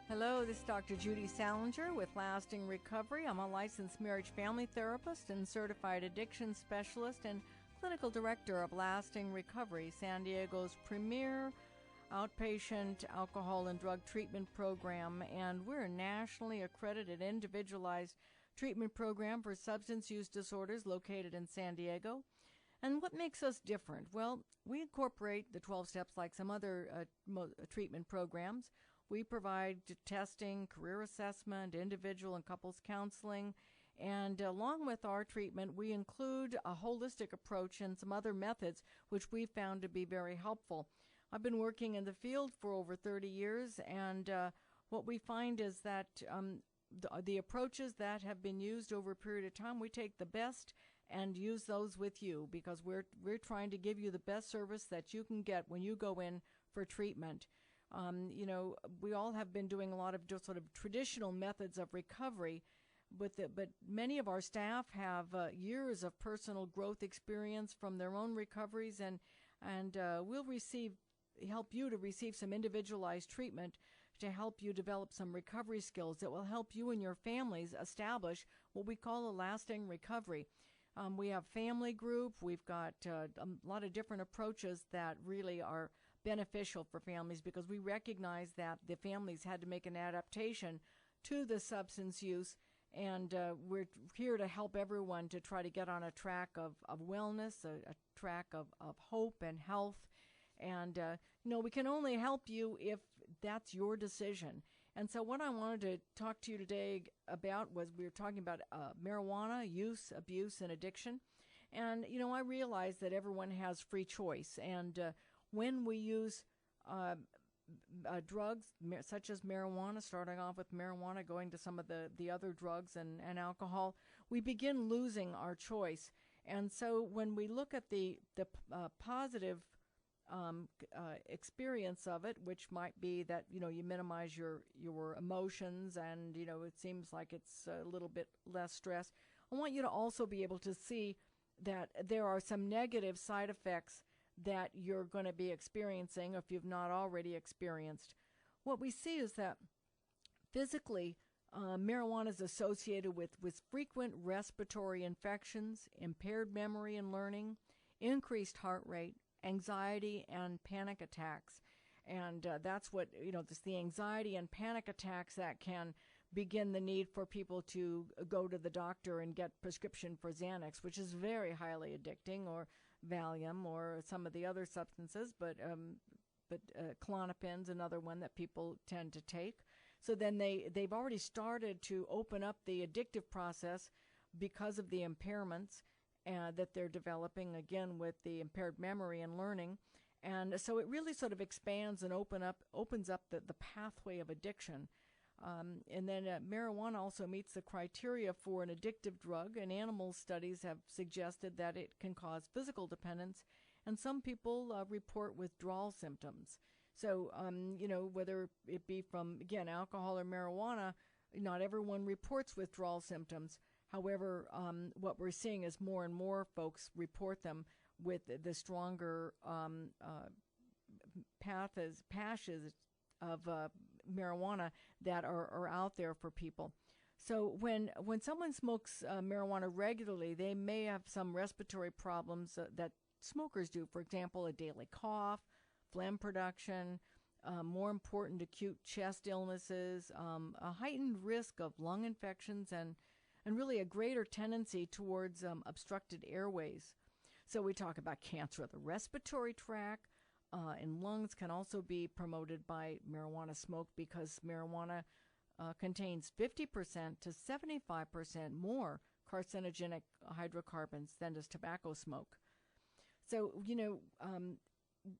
Hello, this is Dr. Judy Saalinger with Lasting Recovery. I'm a licensed marriage family therapist and certified addiction specialist and clinical director of Lasting Recovery, San Diego's premier outpatient alcohol and drug treatment program. And we're a nationally accredited individualized treatment program for substance use disorders located in San Diego. And what makes us different? Well, we incorporate the 12 steps like some other treatment programs. We provide testing, career assessment, individual and couples counseling, and along with our treatment, we include a holistic approach and some other methods which we found to be very helpful. I've been working in the field for over 30 years, and what we find is that the approaches that have been used over a period of time, we take the best and use those with you because we're trying to give you the best service that you can get when you go in for treatment. We all have been doing a lot of just sort of traditional methods of recovery, but many of our staff have years of personal growth experience from their own recoveries, and we'll help you to receive some individualized treatment to help you develop some recovery skills that will help you and your families establish what we call a lasting recovery. We have family group. We've got a lot of different approaches that really are beneficial for families because we recognize that the families had to make an adaptation to the substance use, and we're here to help everyone to try to get on a track of wellness, a track of hope and health. And, we can only help you if that's your decision. And so what I wanted to talk to you today about was we were talking about marijuana use, abuse, and addiction. And, I realize that everyone has free choice. And when we use drugs such as marijuana, starting off with marijuana, going to some of the other drugs and alcohol, we begin losing our choice. And so when we look at the positive experience of it, which might be that, you minimize your emotions and, it seems like it's a little bit less stress, I want you to also be able to see that there are some negative side effects that you're going to be experiencing if you've not already experienced. What we see is that physically, marijuana is associated with frequent respiratory infections, impaired memory and learning, increased heart rate, anxiety, and panic attacks. And that's what, it's the anxiety and panic attacks that can begin the need for people to go to the doctor and get prescription for Xanax, which is very highly addicting, or Valium, or some of the other substances, but Klonopin's another one that people tend to take. So then they've already started to open up the addictive process because of the impairments that they're developing, again, with the impaired memory and learning. And so it really sort of expands and opens up the pathway of addiction. And then marijuana also meets the criteria for an addictive drug, and animal studies have suggested that it can cause physical dependence, and some people report withdrawal symptoms. So, whether it be from, again, alcohol or marijuana, not everyone reports withdrawal symptoms. However, what we're seeing is more and more folks report them with the stronger patches of marijuana that are out there for people. So when someone smokes marijuana regularly, they may have some respiratory problems that smokers do. For example, a daily cough, phlegm production, more important, acute chest illnesses, a heightened risk of lung infections, and really a greater tendency towards obstructed airways. So we talk about cancer of the respiratory tract, and lungs can also be promoted by marijuana smoke because marijuana contains 50% to 75% more carcinogenic hydrocarbons than does tobacco smoke. So,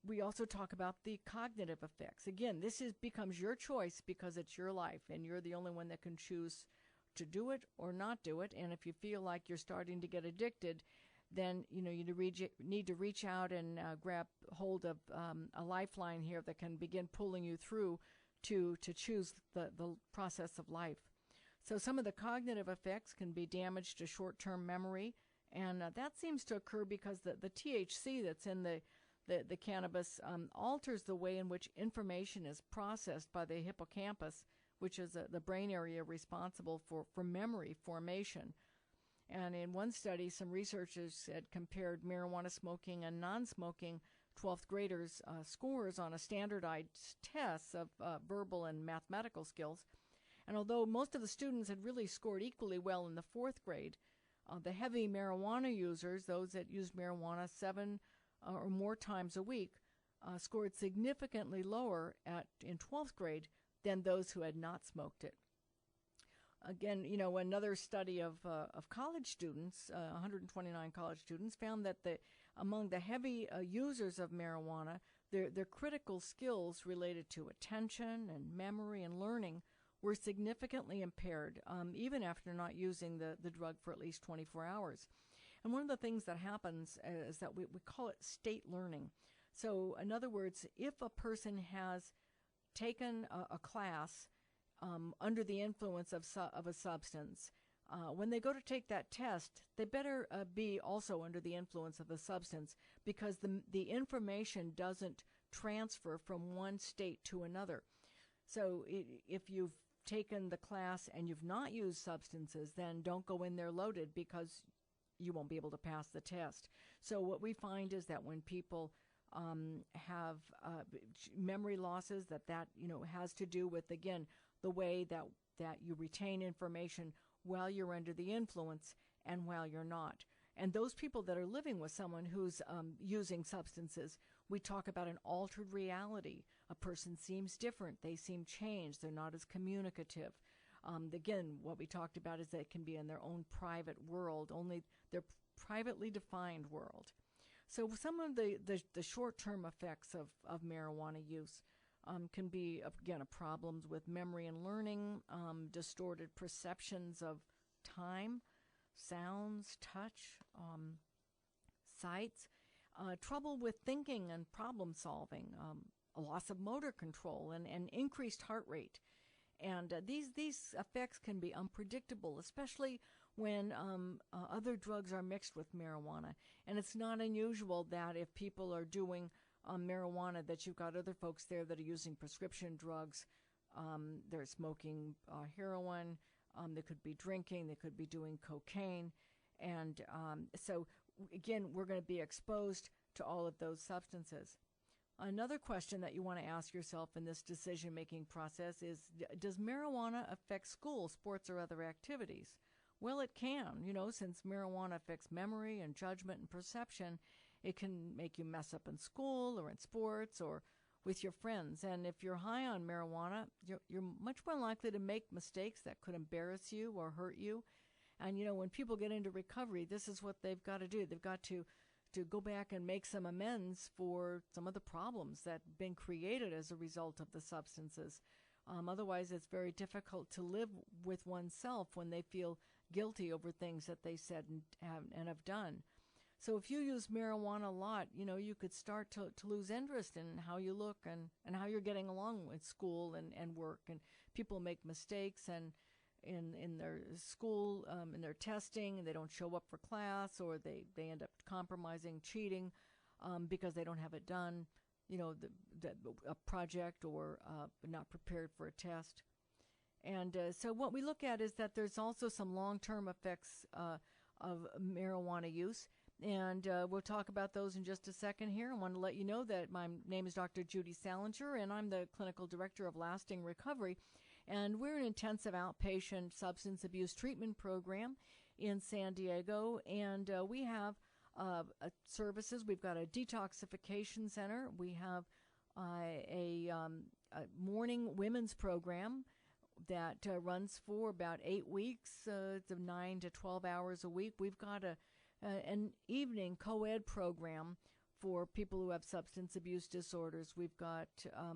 we also talk about the cognitive effects. Again, this becomes your choice because it's your life, and you're the only one that can choose to do it or not do it. And if you feel like you're starting to get addicted, then you need to reach out and grab hold of a lifeline here that can begin pulling you through to choose the process of life. So some of the cognitive effects can be damage to short-term memory, and that seems to occur because the THC that's in the cannabis alters the way in which information is processed by the hippocampus, which is the brain area responsible for memory formation. And in one study, some researchers had compared marijuana smoking and non-smoking 12th graders' scores on a standardized test of verbal and mathematical skills. And although most of the students had really scored equally well in the 4th grade, the heavy marijuana users, those that used marijuana 7 or more times a week, scored significantly lower in 12th grade than those who had not smoked it. Again, another study of college students, 129 college students, found that among the heavy users of marijuana, their critical skills related to attention and memory and learning were significantly impaired, even after not using the drug for at least 24 hours. And one of the things that happens is that we call it state learning. So, in other words, if a person has taken a class under the influence of a substance, when they go to take that test, they better be also under the influence of the substance, because the information doesn't transfer from one state to another. So if you've taken the class and you've not used substances, then don't go in there loaded, because you won't be able to pass the test. So what we find is that when people have memory losses, that has to do with, again, the way that you retain information while you're under the influence and while you're not. And those people that are living with someone who's using substances, we talk about an altered reality. A person seems different. They seem changed. They're not as communicative. Again, what we talked about is that it can be in their own private world, only their privately defined world. So some of the short-term effects of marijuana use can be, again, problems with memory and learning, distorted perceptions of time, sounds, touch, sights, trouble with thinking and problem solving, a loss of motor control, and increased heart rate. And these effects can be unpredictable, especially when other drugs are mixed with marijuana. And it's not unusual that if people are doing marijuana, that you've got other folks there that are using prescription drugs. They're smoking heroin. They could be drinking. They could be doing cocaine. And so, again, we're going to be exposed to all of those substances. Another question that you want to ask yourself in this decision-making process is, does marijuana affect school, sports, or other activities? Well, it can, since marijuana affects memory and judgment and perception. It can make you mess up in school or in sports or with your friends. And if you're high on marijuana, you're much more likely to make mistakes that could embarrass you or hurt you. And, when people get into recovery, this is what they've got to do. They've got to go back and make some amends for some of the problems that have been created as a result of the substances. Otherwise, it's very difficult to live with oneself when they feel guilty over things that they said and have done. So if you use marijuana a lot, you could start to lose interest in how you look and how you're getting along with school and work. And people make mistakes and in their school, in their testing, and they don't show up for class, or they end up compromising, cheating, because they don't have it done, a project, or not prepared for a test. And so what we look at is that there's also some long-term effects of marijuana use. And we'll talk about those in just a second here. I want to let you know that my name is Dr. Judy Saalinger, and I'm the clinical director of LastingRecovery. And we're an intensive outpatient substance abuse treatment program in San Diego. And we have services. We've got a detoxification center. We have a morning women's program that runs for about 8 weeks. It's 9 to 12 hours a week. We've got an evening co-ed program for people who have substance abuse disorders. We've got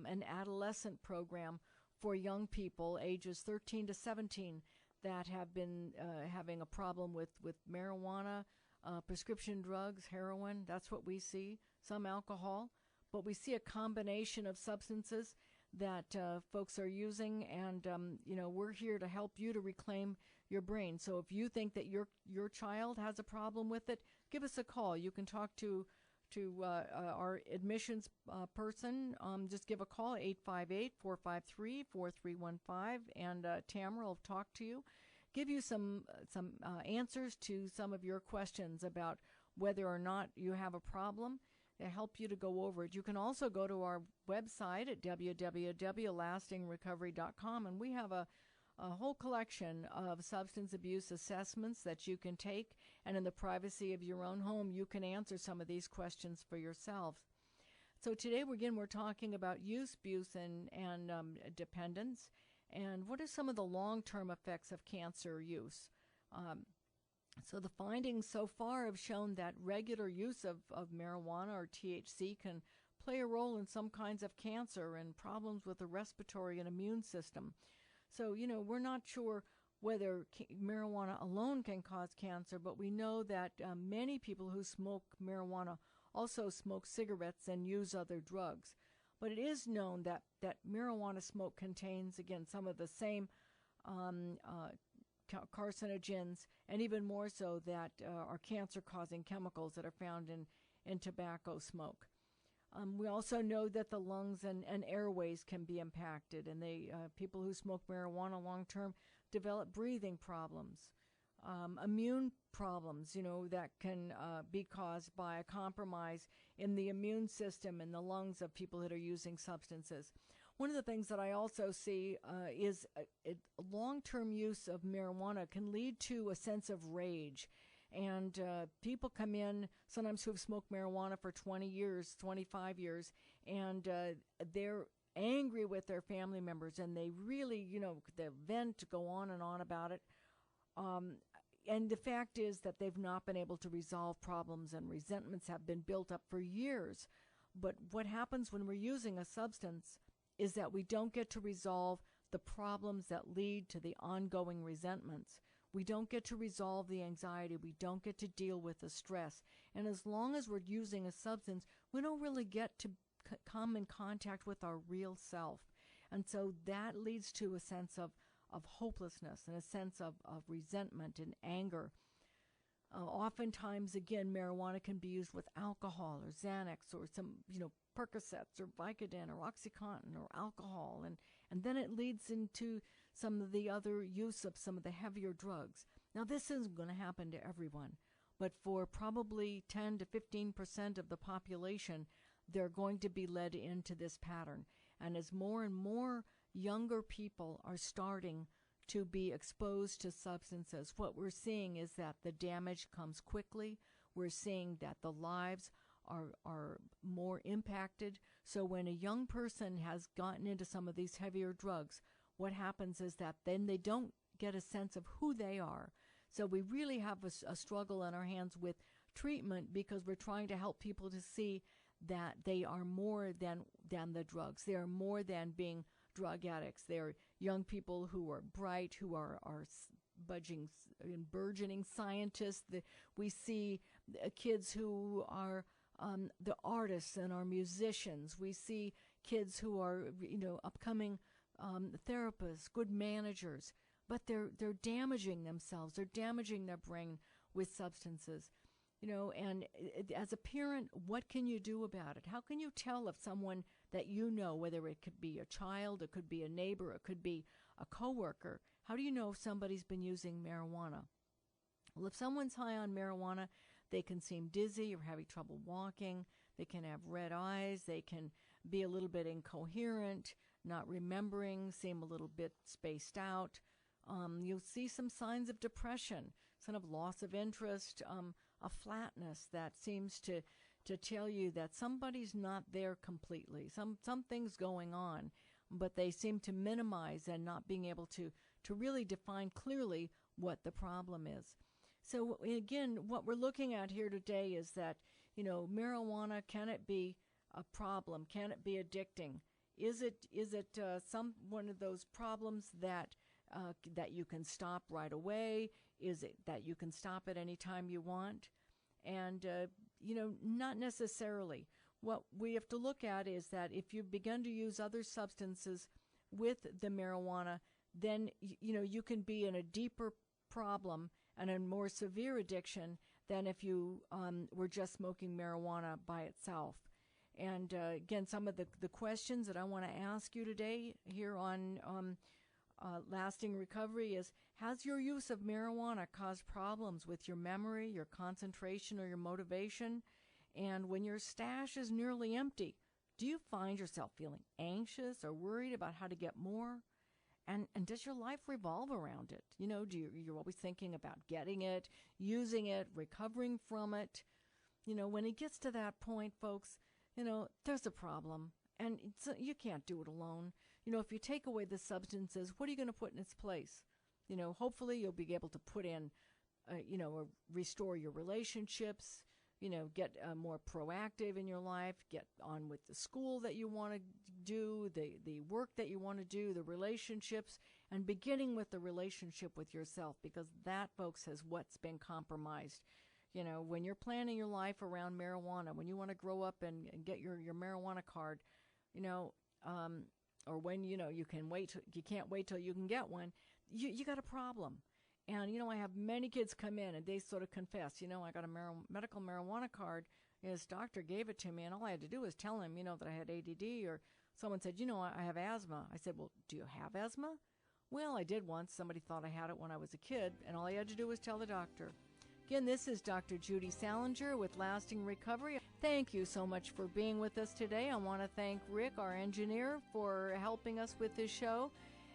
an adolescent program for young people ages 13 to 17 that have been having a problem with marijuana, prescription drugs, heroin. That's what we see, some alcohol. But we see a combination of substances that folks are using, and we're here to help you to reclaim your brain. So if you think that your child has a problem with it, give us a call. You can talk to to our admissions person, just give a call, 858-453-4315, and Tamara will talk to you, give you some answers to some of your questions about whether or not you have a problem, to help you to go over it. You can also go to our website at www.LastingRecovery.com, and we have a whole collection of substance abuse assessments that you can take, and in the privacy of your own home, you can answer some of these questions for yourself. So today, we're talking about use, abuse, and dependence, and what are some of the long-term effects of cancer use. So the findings so far have shown that regular use of marijuana or THC can play a role in some kinds of cancer and problems with the respiratory and immune system. So, we're not sure whether marijuana alone can cause cancer, but we know that many people who smoke marijuana also smoke cigarettes and use other drugs. But it is known that marijuana smoke contains, again, some of the same carcinogens, and even more so that are cancer-causing chemicals that are found in tobacco smoke. We also know that the lungs and airways can be impacted, and people who smoke marijuana long-term develop breathing problems, immune problems, that can be caused by a compromise in the immune system and the lungs of people that are using substances. One of the things that I also see is long-term use of marijuana can lead to a sense of rage. And people come in, sometimes who have smoked marijuana for 20 years, 25 years, and they're angry with their family members, and they really, they vent, go on and on about it. And the fact is that they've not been able to resolve problems, and resentments have been built up for years. But what happens when we're using a substance is that we don't get to resolve the problems that lead to the ongoing resentments. We don't get to resolve the anxiety. We don't get to deal with the stress. And as long as we're using a substance, we don't really get to come in contact with our real self. And so that leads to a sense of hopelessness and a sense of resentment and anger. Oftentimes, again, marijuana can be used with alcohol or Xanax or some, Percocets or Vicodin or OxyContin or alcohol. And then it leads into some of the other use of some of the heavier drugs. Now, this isn't going to happen to everyone, but for probably 10 to 15% of the population, they're going to be led into this pattern. And as more and more younger people are starting to be exposed to substances, what we're seeing is that the damage comes quickly. We're seeing that the lives are more impacted. So when a young person has gotten into some of these heavier drugs, what happens is that then they don't get a sense of who they are. So we really have a struggle in our hands with treatment, because we're trying to help people to see that they are more than the drugs. They are more than being drug addicts. They're young people who are bright, who are burgeoning scientists. We see kids who are the artists and are musicians. We see kids who are, upcoming therapists, good managers, but they're damaging themselves. They're damaging their brain with substances, and as a parent, what can you do about it? How can you tell if someone that whether it could be a child, it could be a neighbor, it could be a coworker, how do you know if somebody's been using marijuana? Well, if someone's high on marijuana, they can seem dizzy or having trouble walking. They can have red eyes. They can be a little bit incoherent, not remembering, seem a little bit spaced out. You'll see some signs of depression, some of loss of interest, a flatness that seems to tell you that somebody's not there completely. Something's going on, but they seem to minimize and not being able to really define clearly what the problem is. So again, what we're looking at here today is that, marijuana, can it be a problem? Can it be addicting? Is it one of those problems that you can stop right away? Is it that you can stop at any time you want? And, not necessarily. What we have to look at is that if you've begun to use other substances with the marijuana, then, you can be in a deeper problem and a more severe addiction than if you were just smoking marijuana by itself. And again, some of the questions that I want to ask you today here on Lasting Recovery is, has your use of marijuana caused problems with your memory, your concentration, or your motivation? And when your stash is nearly empty, do you find yourself feeling anxious or worried about how to get more? And does your life revolve around it? You know, you're always thinking about getting it, using it, recovering from it? You know, when it gets to that point, folks, you know, there's a problem, and you can't do it alone. You know, if you take away the substances, what are you going to put in its place? You know, hopefully you'll be able to put in, restore your relationships, you know, get more proactive in your life, get on with the school that you want to do, the work that you want to do, the relationships, and beginning with the relationship with yourself, because that, folks, is what's been compromised. You know, when you're planning your life around marijuana, when you want to grow up and get your marijuana card, you know, or when, you know, you can't wait till you can get one, you got a problem. And, you know, I have many kids come in and they sort of confess, you know, I got a medical marijuana card. His doctor gave it to me, and all I had to do was tell him, you know, that I had ADD. Or someone said, you know, I have asthma. I said, well, do you have asthma? Well, I did once. Somebody thought I had it when I was a kid, and all I had to do was tell the doctor. Again, this is Dr. Judy Saalinger with Lasting Recovery. Thank you so much for being with us today. I want to thank Rick, our engineer, for helping us with this show.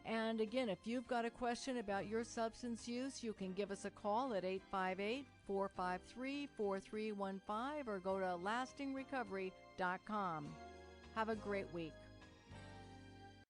And again, if you've got a question about your substance use, you can give us a call at 858-453-4315 or go to LastingRecovery.com. Have a great week.